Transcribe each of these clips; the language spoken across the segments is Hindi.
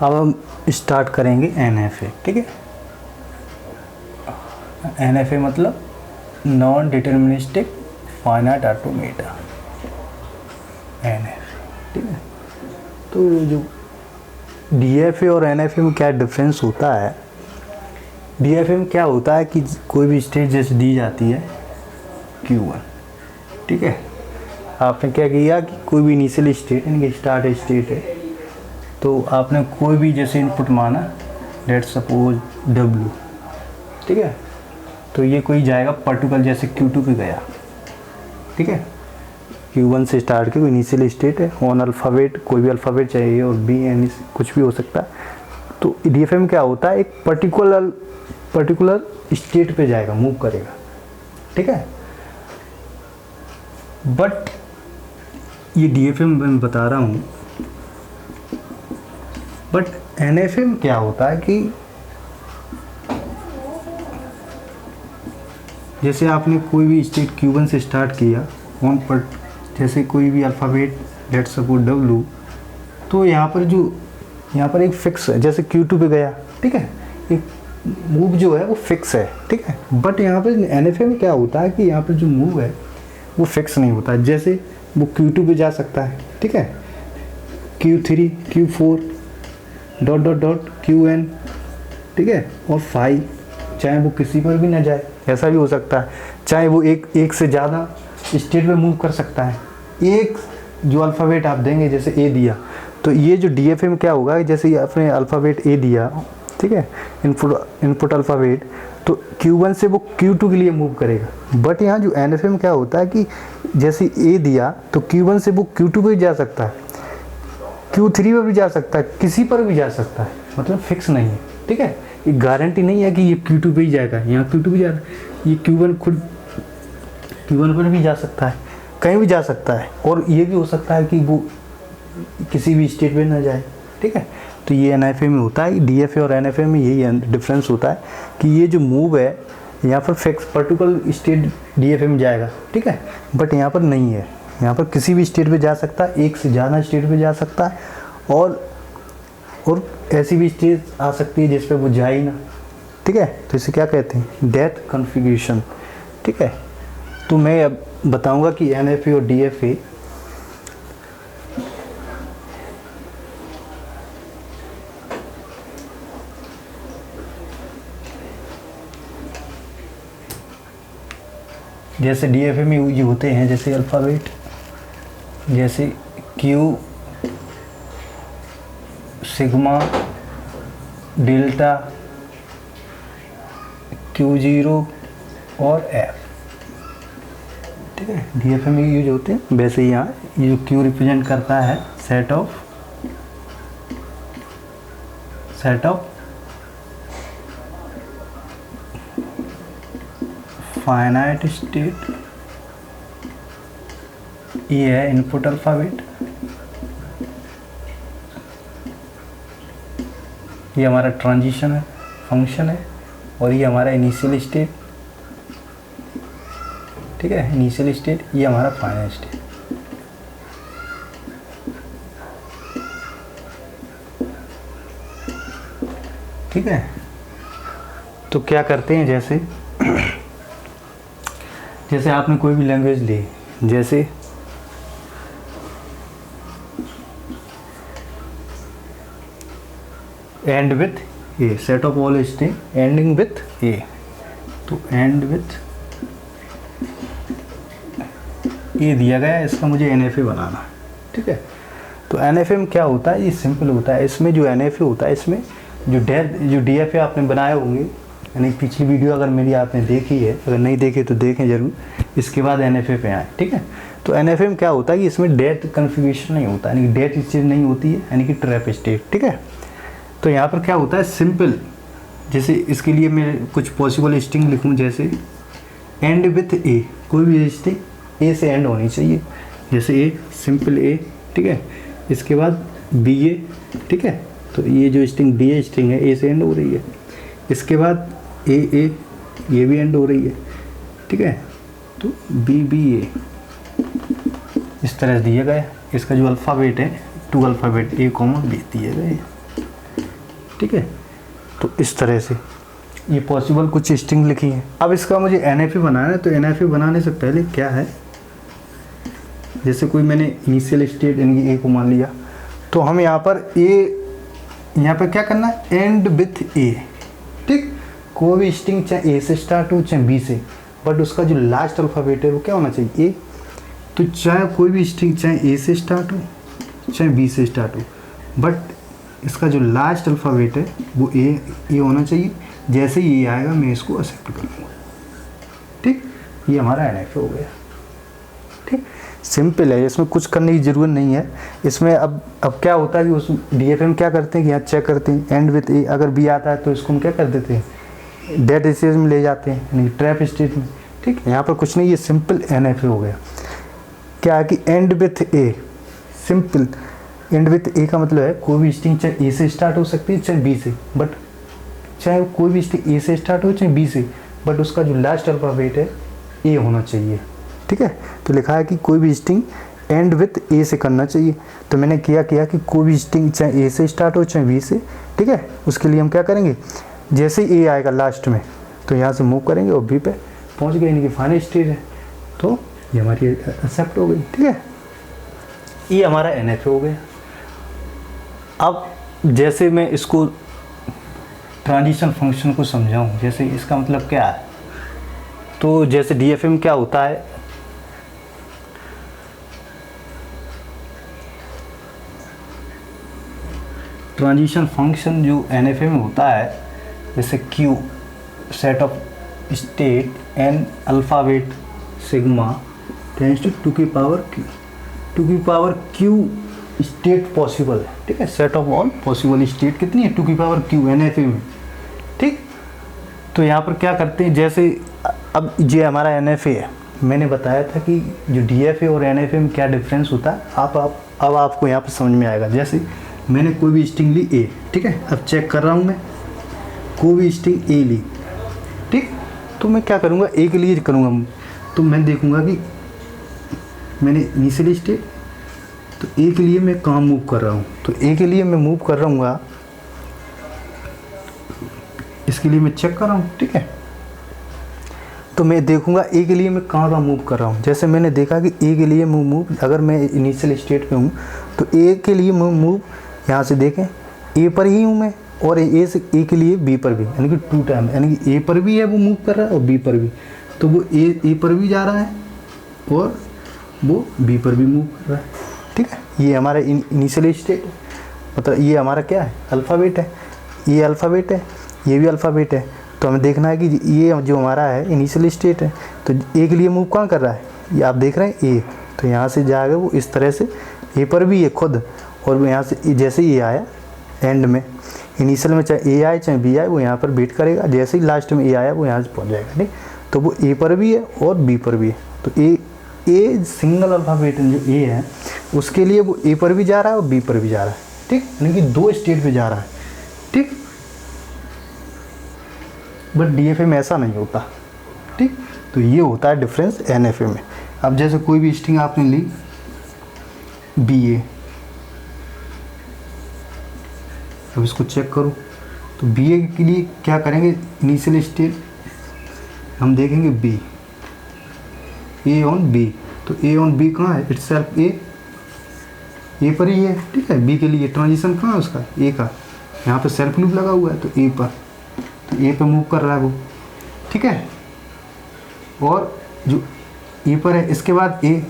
अब हम स्टार्ट करेंगे NFA, ठीक है। NFA मतलब non deterministic finite automata, NFA, ठीक है। तो जो DFA और NFA में क्या डिफरेंस होता है, DFA में क्या होता है कि कोई भी स्टेट जैसे दी जाती है Q1, ठीक है। आपने क्या किया कि कोई भी इनिशियल स्टेट यानी कि स्टार्ट स्टेट है, तो आपने कोई भी जैसे इनपुट माना, लेट्स सपोज W, ठीक है। तो ये कोई जाएगा पर्टिकुलर जैसे Q2 पे गया, ठीक है। Q1 से स्टार्ट की कोई इनिशियल स्टेट है ऑन अल्फ़ाबेट, कोई भी अल्फ़ाबेट चाहिए और B यानी कुछ भी हो सकता है। तो DFA में क्या होता है, एक पर्टिकुलर स्टेट पे जाएगा, मूव करेगा, ठीक है। बट ये DFA में मैं बता रहा हूँ, बट NFA में क्या होता है कि जैसे आपने कोई भी स्टेट Q1 से स्टार्ट किया ऑन पर जैसे कोई भी अल्फ़ाबेट, लेट्स सपोज W, तो यहाँ पर एक फिक्स है, जैसे Q2 पे गया, ठीक है। एक मूव जो है वो फिक्स है, ठीक है। बट यहाँ पर NFA में क्या होता है कि यहाँ पर जो मूव है वो फिक्स नहीं होता है। जैसे वो Q2 पे जा सकता है, ठीक है, Q3, Q4 डॉट QN, ठीक है, और 5, चाहे वो किसी पर भी ना जाए, ऐसा भी हो सकता है। चाहे वो एक से ज़्यादा स्टेट में मूव कर सकता है। एक जो अल्फ़ाबेट आप देंगे, जैसे A दिया, तो ये जो DFA में क्या होगा, जैसे ये आपने अल्फ़ाबेट A दिया, ठीक है, इनपुट अल्फ़ाबेट, तो Q1 से वो Q2 के लिए मूव करेगा। बट यहाँ जो NFA में क्या होता है कि जैसे A दिया तो Q1 से वो Q2 पे जा सकता है, Q3 पे भी जा सकता है, किसी पर भी जा सकता है, मतलब फिक्स नहीं है, ठीक है। ये गारंटी नहीं है कि ये Q2 पे ही जाएगा, यहाँ Q2 पे जा रहा है, ये Q1 पर भी जा सकता है, कहीं भी जा सकता है। और ये भी हो सकता है कि वो किसी भी स्टेट में ना जाए, ठीक है। तो ये NFA में होता है। DFA और NFA में यही डिफरेंस होता है कि ये जो मूव है यहाँ पर फिक्स पर्टिकुलर स्टेट DFA में जाएगा, ठीक है, बट यहाँ पर नहीं है। यहाँ पर किसी भी स्टेट पे जा सकता है, एक से ज़्यादा स्टेट पे जा सकता है, और ऐसी भी स्टेट आ सकती है जिस पे वो जाए ही ना, ठीक है। तो इसे क्या कहते हैं, डेथ कॉन्फ़िगरेशन, ठीक है। तो मैं अब बताऊंगा कि NFA और DFA जैसे DFA में यूज होते हैं, जैसे अल्फ़ाबेट, जैसे Q, सिग्मा, डेल्टा, Q0 और F, ठीक है, DFA में यूज होते हैं। वैसे यहाँ ये जो Q रिप्रेजेंट करता है सेट ऑफ फाइनाइट स्टेट, ये है इनपुट अल्फ़ाबेट, ये हमारा ट्रांजिशन है, फंक्शन है, और ये हमारा इनिशियल स्टेट, ठीक है, इनिशियल स्टेट, ये हमारा फाइनल स्टेट। ठीक है, तो क्या करते हैं, जैसे आपने कोई भी लैंग्वेज ली, जैसे end with a, set of all string ending with a, तो एंड विथ ए दिया गया है, इसका मुझे NFA बनाना, ठीक है। तो NFA में क्या होता है, ये सिंपल होता है। इसमें जो NFA होता है, इसमें जो DFA आपने बनाए होंगे, यानी पिछली वीडियो अगर मेरी आपने देखी है, अगर नहीं देखे तो देखें ज़रूर, इसके बाद NFA पे आए, ठीक है। तो NFA में क्या होता है कि इसमें डेथ कन्फिगरेशन नहीं होता, यानी कि डेथ स्टेट नहीं होती है, यानी कि ट्रैप स्टेट, ठीक है। तो यहाँ पर क्या होता है, सिंपल, जैसे इसके लिए मैं कुछ पॉसिबल स्ट्रिंग लिखूँ, जैसे एंड विथ ए, कोई भी स्ट्रिंग ए से एंड होनी चाहिए, जैसे ए, सिंपल ए, ठीक है। इसके बाद BA, ठीक है, तो ये जो स्ट्रिंग BA स्ट्रिंग है, ए से एंड हो रही है। इसके बाद AA, ये भी एंड हो रही है, ठीक है। तो BBA इस तरह से दिया गया। इसका जो अल्फ़ाबेट है, 2 अल्फ़ाबेट A, B दिए गए, ठीक है। तो इस तरह से ये पॉसिबल कुछ स्ट्रिंग लिखी है। अब इसका मुझे NFA बनाना है, तो NFA बनाने से पहले क्या है, जैसे कोई मैंने इनिशियल स्टेट यानी कि A को मान लिया, तो हम यहाँ पर यहाँ पर क्या करना है, एंड विथ A, ठीक। कोई भी स्ट्रिंग चाहे A से स्टार्ट हो चाहे B से, बट उसका जो लास्ट अल्फ़ाबेट है वो क्या होना चाहिए, A। तो चाहे कोई भी स्ट्रिंग चाहे A से स्टार्ट हो चाहे B से स्टार्ट हो, बट इसका जो लास्ट अल्फ़ाबेट है वो A होना चाहिए। जैसे ही ये आएगा मैं इसको एक्सेप्ट कर लूँगा, ठीक। ये हमारा NFA हो गया, ठीक। सिंपल है, इसमें कुछ करने की ज़रूरत नहीं है। इसमें अब क्या होता है कि उस DFA क्या करते हैं कि यहाँ चेक करते हैं एंड विथ A, अगर B आता है तो इसको हम क्या कर देते हैं, डेट स्टेज में ले जाते हैं, यानी ट्रैप स्टेज में, ठीक। यहाँ पर कुछ नहीं, ये सिंपल NFA हो गया। क्या है कि and with A, simple and with A का मतलब है कोई भी स्ट्रिंग चाहे A से स्टार्ट हो सकती है चाहे B से, बट चाहे कोई भी स्ट्रिंग A से स्टार्ट हो चाहे B से, बट उसका जो लास्ट अल्फ़ाबेट है A होना चाहिए, ठीक है। तो लिखा है कि कोई भी स्ट्रिंग एंड विथ A से करना चाहिए। तो मैंने किया कि कोई भी स्ट्रिंग चाहे A से स्टार्ट हो चाहे B से, ठीक है। उसके लिए हम क्या करेंगे, जैसे ही A आएगा लास्ट में तो यहाँ से मूव करेंगे और B पे पहुँच गए, यानी कि फाइनल स्टेज है। तो ये हमारी एक्सेप्ट हो गई, ठीक है। ये हमारा NFA हो गया। अब जैसे मैं इसको ट्रांजिशन फंक्शन को समझाऊं, जैसे इसका मतलब क्या है, तो जैसे DFA में क्या होता है, ट्रांजिशन फंक्शन जो NFA में होता है, जैसे Q set of state an alphabet sigma tends two की पावर Q, टू की पावर Q स्टेट पॉसिबल है, ठीक है। Set of all possible state कितनी है, टू की पावर Q NFA में, ठीक। तो यहाँ पर क्या करते हैं, जैसे अब ये हमारा NFA है, मैंने बताया था कि जो DFA और NFA में क्या डिफरेंस होता है, अब आपको यहाँ पर समझ में आएगा। जैसे मैंने कोई भी स्ट्रिंग ली A, ठीक है। अब चेक कर रहा हूँ मैं, कोई भी स्ट्रिंग A ली, ठीक। तो मैं क्या करूँगा, A के लिए करूँगा, तो मैं देखूँगा कि मैंने इनिशियल स्टेट, तो A के लिए मैं कहाँ मूव कर रहा हूँ, तो A के लिए मैं मूव कर रहा हूँ, इसके लिए मैं चेक कर रहा हूँ, ठीक है। तो मैं देखूंगा A के लिए मैं कहाँ मूव कर रहा हूँ। जैसे मैंने देखा कि A के लिए मूव, अगर मैं इनिशियल स्टेट पे हूँ तो A के लिए मूव यहाँ से देखें A पर ही हूँ मैं, और A के लिए B पर भी, यानी कि 2 टाइम, यानी कि A पर भी है वो मूव कर रहा है और B पर भी, तो वो A पर भी जा रहा है और वो B पर भी मूव कर रहा है, ठीक है। ये हमारा इनिशियल स्टेट है, मतलब ये हमारा क्या है, अल्फ़ाबेट है, ये अल्फ़ाबेट है, ये भी अल्फ़ाबेट है। तो हमें देखना है कि ये जो हमारा है इनिशियल स्टेट है, तो A के लिए मूव कहाँ कर रहा है, ये आप देख रहे हैं A, तो यहाँ से जाएगा वो इस तरह से A पर भी है खुद, और वो यहाँ से जैसे ही आया एंड में, इनिशियल में चाहे A आए चाहे B आए, वो यहाँ पर वेट करेगा, जैसे ही लास्ट में A आया वो यहाँ से पहुँच जाएगा, ठीक। तो वो A पर भी है और B पर भी है। तो A सिंगल अल्फ़ाबेट जो A है उसके लिए वो A पर भी जा रहा है और B पर भी जा रहा है, ठीक, यानी कि 2 स्टेट पे जा रहा है, ठीक। बट DFA में ऐसा नहीं होता, ठीक। तो ये होता है डिफरेंस NFA में। अब जैसे कोई भी स्ट्रिंग आपने ली BA, अब इसको चेक करो, तो BA के लिए क्या करेंगे, इनिशियल स्टेट हम देखेंगे B, A ऑन B, तो A ऑन B कहाँ है, इटसेल्फ A पर ही है, ठीक है। B के लिए ट्रांजिशन कहाँ है उसका, A का, यहाँ पे सेल्फ लूप लगा हुआ है तो A पर, तो A पे मूव कर रहा है वो, ठीक है। और जो A पर है इसके बाद A,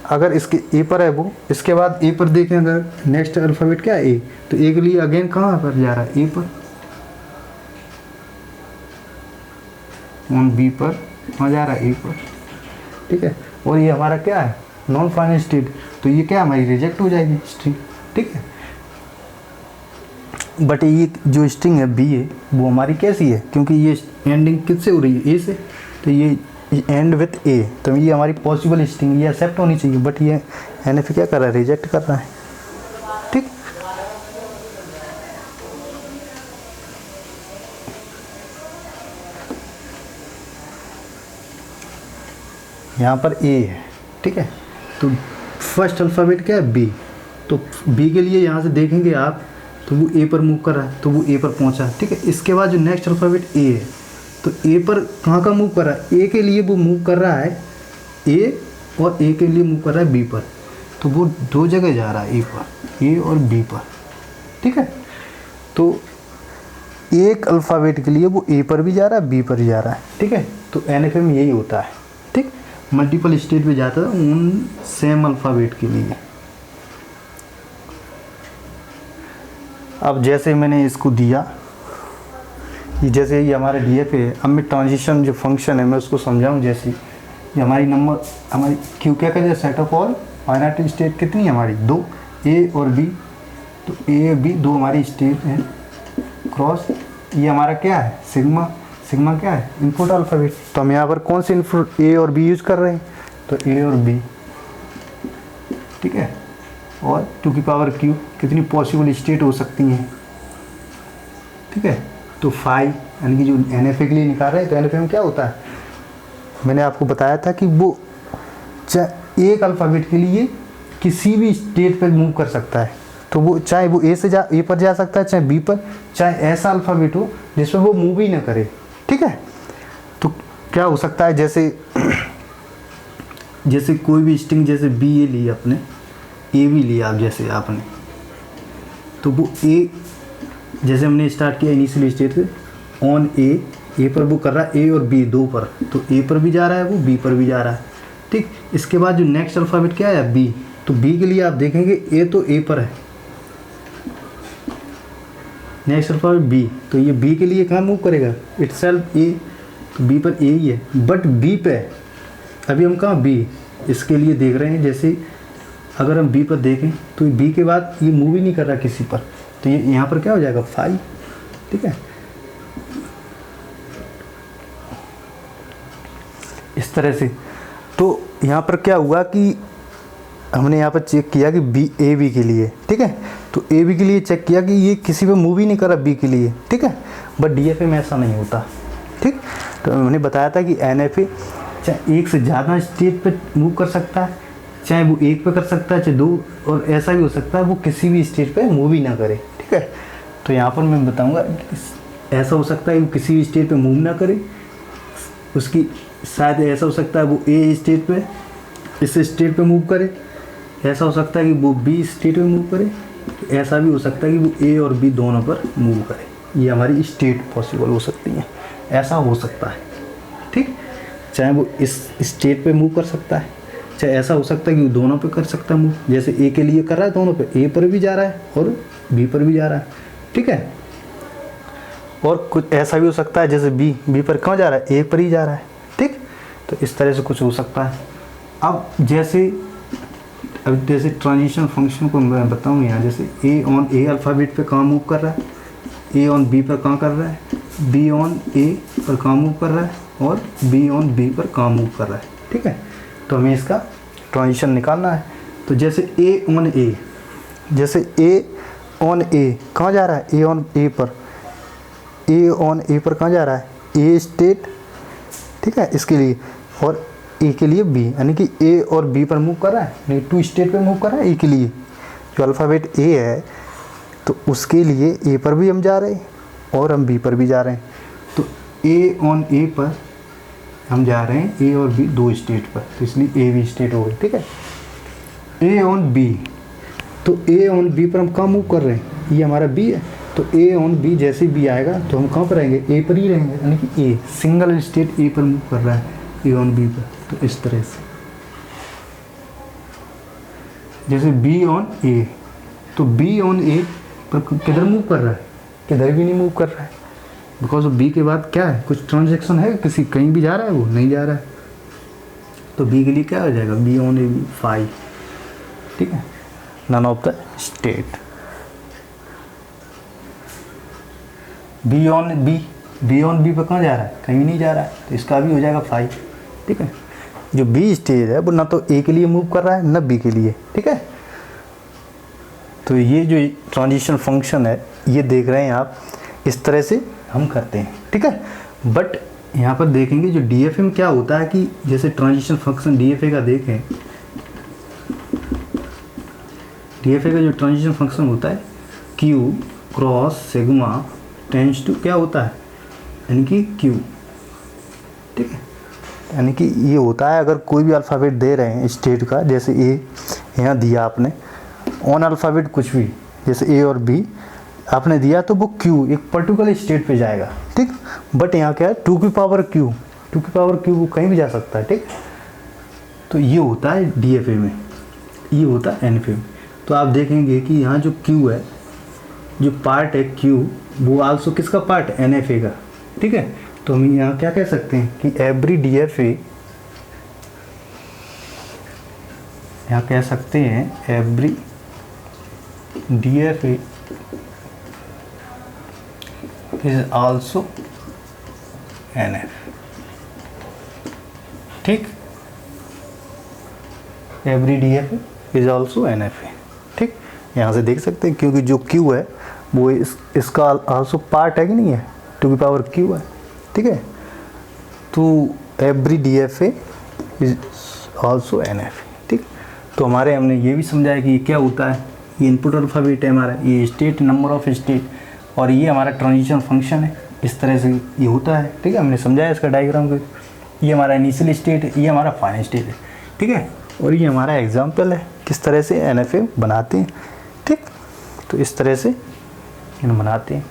अगर इसके A पर है वो, इसके बाद A पर देखें अगर नेक्स्ट अल्फ़ाबेट क्या है A, तो A के लिए अगेन कहाँ पर जा रहा है, A पर, ऑन B पर कहाँ जा रहा है, A पर, ठीक है। और ये हमारा क्या है, नॉन फाइनल स्टेट, तो ये क्या हमारी रिजेक्ट हो जाएगी स्ट्रिंग, ठीक है। बट ये जो स्ट्रिंग है B है वो हमारी कैसी है, क्योंकि ये एंडिंग किससे हो रही है, A से, तो ये एंड विथ A, तो ये हमारी पॉसिबल स्ट्रिंग, ये एक्सेप्ट होनी चाहिए, बट ये NFA क्या कर रहा है, रिजेक्ट कर रहा है, ठीक। यहाँ पर A है, ठीक है। तो फर्स्ट अल्फ़ाबेट क्या है B, तो B के लिए यहाँ से देखेंगे आप तो वो ए पर मूव कर रहा है, तो वो ए पर पहुंचा, ठीक है। इसके बाद जो नेक्स्ट अल्फ़ाबेट ए है, तो ए पर कहाँ का मूव कर रहा है, ए के लिए वो मूव कर रहा है ए, और ए के लिए मूव कर रहा है बी पर, तो वो दो जगह जा रहा है ए पर, ए और बी पर, ठीक है। तो एक अल्फ़ाबेट के लिए वो ए पर भी जा रहा है, बी पर भी जा रहा है, ठीक है। तो NFA में यही होता है, ठीक। मल्टीपल स्टेट पे जाता है उन सेम अल्फ़ाबेट के लिए। अब जैसे मैंने इसको दिया, ये जैसे ये हमारे DFA है, अब मैं ट्रांजिशन जो फंक्शन है मैं उसको समझाऊं। जैसे ये हमारी क्यू क्या कहते हैं, set of all finite state कितनी है हमारी, 2, ए और बी। तो ए और बी दो हमारी स्टेट हैं, क्रॉस ये हमारा क्या है, सिग्मा। सिग्मा क्या है, इनपुट अल्फ़ाबेट। तो हम यहाँ पर कौन से इनपुट ए और बी यूज़ कर रहे हैं, तो ए और बी, ठीक है। और 2 की पावर क्यू कितनी पॉसिबल स्टेट हो सकती हैं, ठीक है। तो 5 यानी कि जो NFA के लिए निकाल रहे हैं, तो NFA में क्या होता है, मैंने आपको बताया था कि वो एक अल्फ़ाबेट के लिए किसी भी स्टेट पर मूव कर सकता है। तो वो चाहे वो ए पर जा सकता है, चाहे बी पर, चाहे ऐसा अल्फ़ाबेट हो जिसमें वो मूव ही ना करे, ठीक है। तो क्या हो सकता है, जैसे कोई भी स्ट्रिंग, जैसे बी ए लिया आपने, ए भी लिया आप, जैसे आपने, तो वो ए, जैसे हमने स्टार्ट किया इनिशियल स्टेट से ऑन ए पर वो कर रहा है ए और बी दो पर, तो ए पर भी जा रहा है वो, बी पर भी जा रहा है, ठीक। इसके बाद जो नेक्स्ट अल्फ़ाबेट क्या है, बी। तो बी के लिए आप देखेंगे ए तो ए पर है, नेक्स्ट अल्फ़ाबेट बी, तो ये बी के लिए कहाँ मूव करेगा, इटसेल्फ ए, तो बी पर ए ही है। बट बी पे अभी हम कहाँ, बी, इसके लिए देख रहे हैं। जैसे अगर हम बी पर देखें तो बी के बाद ये मूव ही नहीं कर रहा किसी पर, तो ये यहाँ पर क्या हो जाएगा, 5, ठीक है। इस तरह से। तो यहाँ पर क्या हुआ कि हमने यहाँ पर चेक किया कि ए बी के लिए, ठीक है। तो ए बी के लिए चेक किया कि ये किसी पे मूव ही नहीं कर रहा बी के लिए, ठीक है। बट DFA में ऐसा नहीं होता, ठीक। तो मैंने बताया था कि NFA चाहे एक से ज़्यादा स्टेट पे मूव कर सकता है, चाहे वो एक पे कर सकता है, चाहे 2, और ऐसा भी हो सकता है वो किसी भी स्टेट पे मूव ही ना करे, ठीक है। तो यहाँ पर मैं बताऊँगा कि ऐसा हो सकता है वो किसी भी स्टेट पे मूव ना करे, उसकी शायद ऐसा हो सकता है वो ए स्टेट पे, इस स्टेट पे मूव करे, ऐसा हो सकता है कि वो बी स्टेट पे मूव करे, ऐसा भी हो सकता है कि वो ए और बी दोनों पर मूव करे। ये हमारी स्टेट पॉसिबल हो सकती हैं, ऐसा हो सकता है, ठीक। चाहे वो इस स्टेट पे मूव कर सकता है, चाहे ऐसा हो सकता है कि वो दोनों पे कर सकता है मूव। जैसे ए के लिए कर रहा है दोनों पे, ए पर भी जा रहा है और बी पर भी जा रहा है, ठीक है। और कुछ ऐसा भी हो सकता है जैसे बी पर कहाँ जा रहा है, ए पर ही जा रहा है, ठीक। तो इस तरह से कुछ हो सकता है। अब जैसे ट्रांजिशन फंक्शन को मैं बताऊँ यहाँ, जैसे ए ऑन ए अल्फ़ाबेट पे कहाँ मूव कर रहा है, ए ऑन बी पर कहाँ कर रहा है, बी ऑन ए पर कहाँ मूव कर रहा है, और बी ऑन बी पर कहाँ मूव कर रहा है, ठीक है। तो हमें इसका ट्रांजिशन निकालना है। तो जैसे ए ऑन ए, जैसे ए ऑन ए कहाँ जा रहा है, ए ऑन ए पर, ए ऑन ए पर कहाँ जा रहा है, ए स्टेट, ठीक है, इसके लिए। और ए के लिए बी, यानी कि ए और बी पर मूव कर रहा है, यानी 2 स्टेट पे मूव कर रहा है ए के लिए। जो अल्फ़ाबेट ए है तो उसके लिए ए पर भी हम जा रहे हैं और हम बी पर भी जा रहे हैं। तो ए ऑन ए पर हम जा रहे हैं, ए और बी 2 स्टेट पर, तो इसलिए ए बी स्टेट हो गई, ठीक है। ए ऑन बी, तो ए ऑन बी पर हम कहाँ मूव कर रहे हैं, ये हमारा बी है, तो ए ऑन बी जैसे बी आएगा तो हम कहाँ पर रहेंगे, ए पर ही रहेंगे, यानी कि ए सिंगल स्टेट ए पर मूव कर रहा है, ए ऑन बी पर। तो इस तरह से जैसे बी ऑन ए, तो बी ऑन ए पर किधर मूव कर रहा है, किधर भी नहीं मूव कर रहा है, बिकॉज बी के बाद क्या है, कुछ ट्रांजैक्शन है, किसी कहीं भी जा रहा है, वो नहीं जा रहा है। तो बी के लिए क्या हो जाएगा, बी ऑन ए 5, ठीक है, none of the state. B on B पर कहाँ जा रहा है, कहीं नहीं जा रहा है, तो इसका भी हो जाएगा 5, ठीक है। जो बी स्टेज है वो ना तो ए के लिए मूव कर रहा है ना बी के लिए, ठीक है। तो ये जो ट्रांजिशन फंक्शन है ये देख रहे हैं आप, इस तरह से हम करते हैं, ठीक है। बट यहाँ पर देखेंगे जो DFA में क्या होता है कि जैसे ट्रांजिशन फंक्शन DFA का देखें, DFA का जो ट्रांजिशन फंक्शन होता है Q cross sigma tends to क्या होता है, यानी कि क्यू, ठीक है। यानी कि ये होता है अगर कोई भी अल्फ़ाबेट दे रहे हैं स्टेट का, जैसे ए यहाँ दिया आपने, ऑन अल्फ़ाबेट कुछ भी जैसे ए और बी आपने दिया तो वो क्यू एक पर्टिकुलर स्टेट पे जाएगा, ठीक। बट यहाँ क्या है, टू की पावर क्यू वो कहीं भी जा सकता है, ठीक। तो ये होता है DFA में, ये होता है NFA में। तो आप देखेंगे कि यहाँ जो क्यू है, जो पार्ट है क्यू, वो आल्सो किसका पार्ट, NFA का, ठीक है। तो हम यहाँ क्या कह सकते हैं कि एवरी DFA, यहाँ कह सकते हैं every DFA is also NF, ठीक। Every DFA is also NFA, ठीक। यहाँ से देख सकते हैं क्योंकि जो Q है वो इसका आल्सो पार्ट है कि नहीं है, टू की पावर Q है, ठीक है। तो every DFA is also NFA, ठीक। तो हमने ये भी समझाया कि ये क्या होता है, ये इनपुट अल्फ़ाबेट है हमारा, ये स्टेट, नंबर ऑफ स्टेट, और ये हमारा ट्रांजिशन फंक्शन है, इस तरह से ये होता है, ठीक है। हमने समझाया इसका डायग्राम को, ये हमारा इनिशियल स्टेट है, ये हमारा फाइनल स्टेट है, ठीक है। और ये हमारा एग्जाम्पल है किस तरह से NFA बनाते हैं, ठीक। तो इस तरह से बनाते हैं।